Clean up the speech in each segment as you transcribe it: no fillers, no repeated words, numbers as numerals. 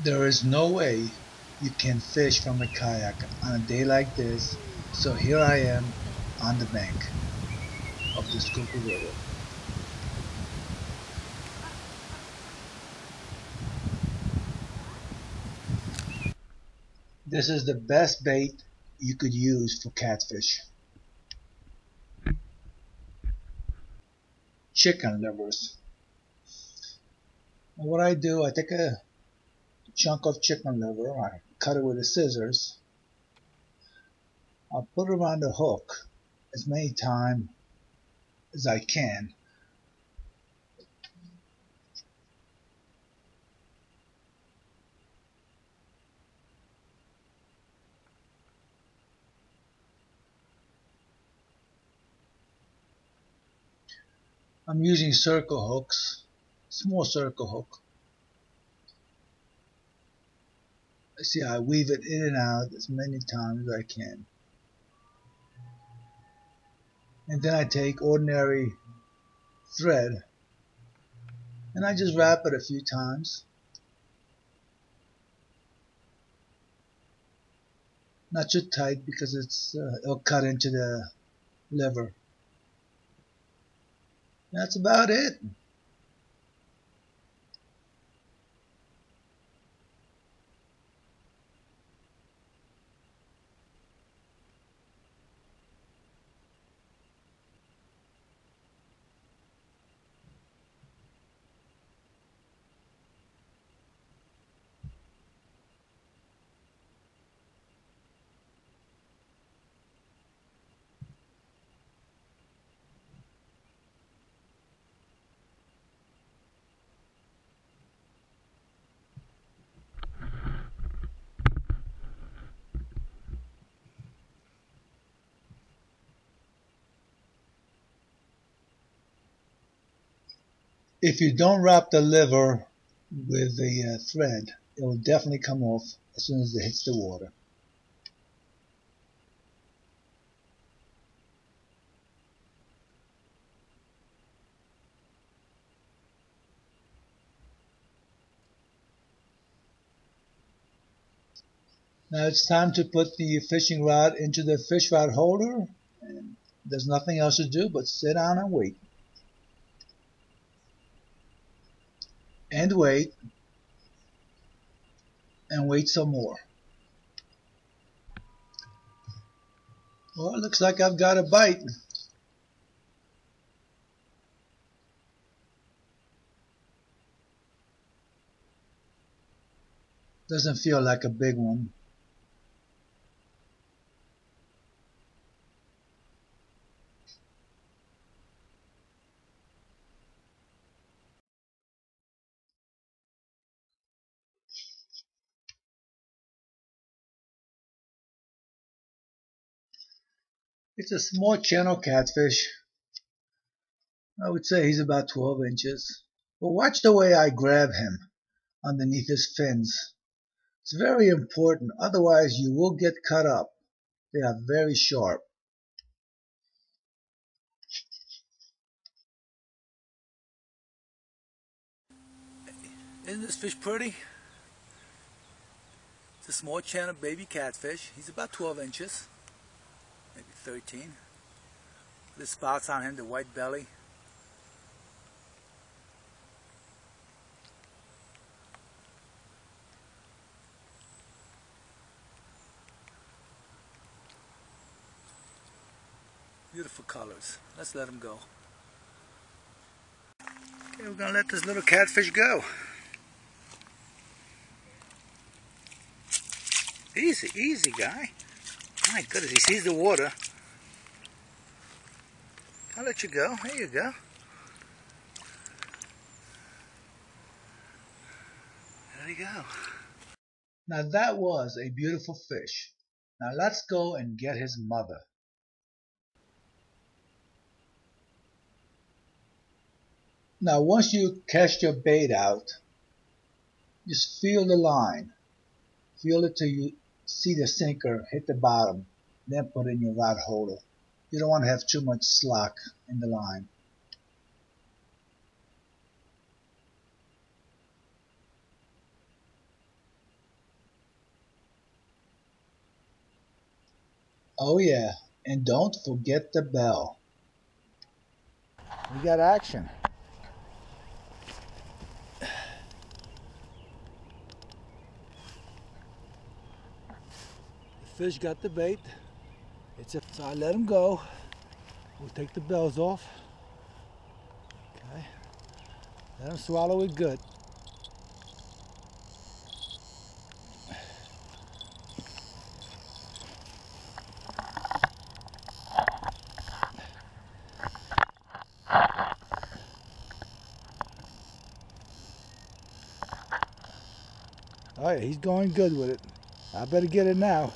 There is no way you can fish from a kayak on a day like this, so here I am on the bank of the Schuylkill River. This is the best bait you could use for catfish. Chicken livers. And what I do, I take a chunk of chicken liver, I cut it with the scissors, I'll put it around the hook as many times as I can. I'm using circle hooks, small circle hook. See, I weave it in and out as many times as I can. And then I take ordinary thread and I just wrap it a few times. Not too tight because it'll cut into the liver. That's about it. If you don't wrap the liver with the thread, it will definitely come off as soon as it hits the water. Now it's time to put the fishing rod into the fish rod holder, and there's nothing else to do but sit down and wait. And wait, and wait some more. Well, it looks like I've got a bite. Doesn't feel like a big one. It's a small channel catfish. I would say he's about 12 inches. But watch the way I grab him underneath his fins. It's very important, otherwise you will get cut up. They are very sharp. Isn't this fish pretty? It's a small channel baby catfish. He's about 12 inches, maybe 13. The spots on him, the white belly. Beautiful colors. Let's let him go. Okay, we're gonna let this little catfish go. Easy, easy guy. My goodness, he sees the water. I'll let you go. There you go. There you go. Now that was a beautiful fish. Now let's go and get his mother. Now once you cast your bait out, just feel the line. Feel it till you see the sinker hit the bottom, then put in your rod holder. You don't want to have too much slack in the line. Oh yeah, and don't forget the bell. We got action. The fish got the bait. So I let him go. We'll take the bells off. Okay. Let him swallow it good. Oh yeah, he's going good with it. I better get it now.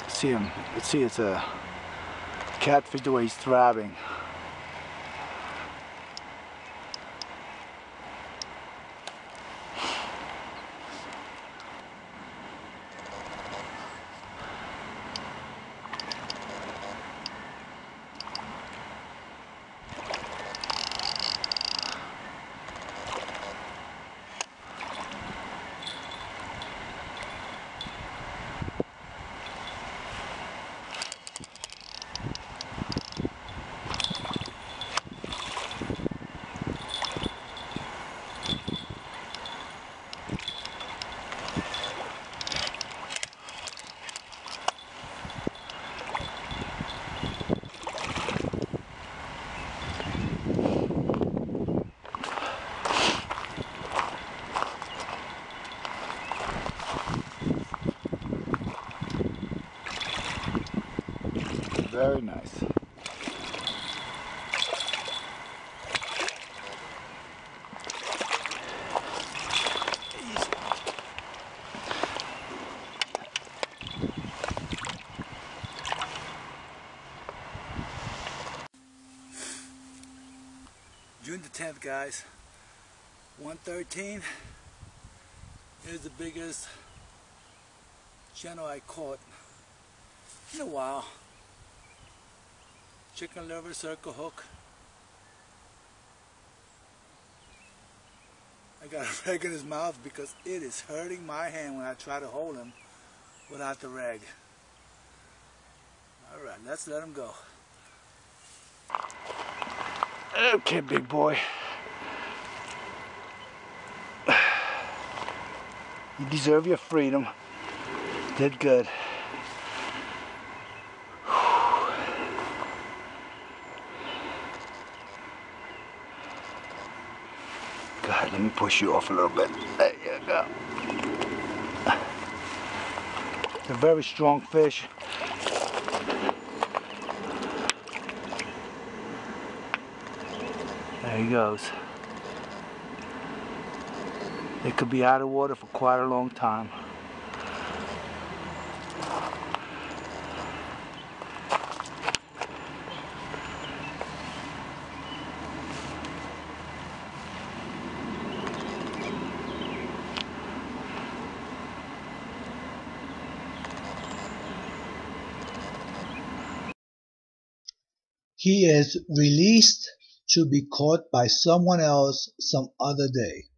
See him. Let's see, it's a catfish the way he's throbbing. Very nice. June the 10th, guys. 1:13. Here's the biggest channel I caught in a while. Chicken liver circle hook. I got a rag in his mouth because it is hurting my hand when I try to hold him without the rag. Alright, let's let him go. Okay, big boy. You deserve your freedom. Did good. God, let me push you off a little bit. There you go. It's a very strong fish. There he goes. It could be out of water for quite a long time. He is released to be caught by someone else some other day.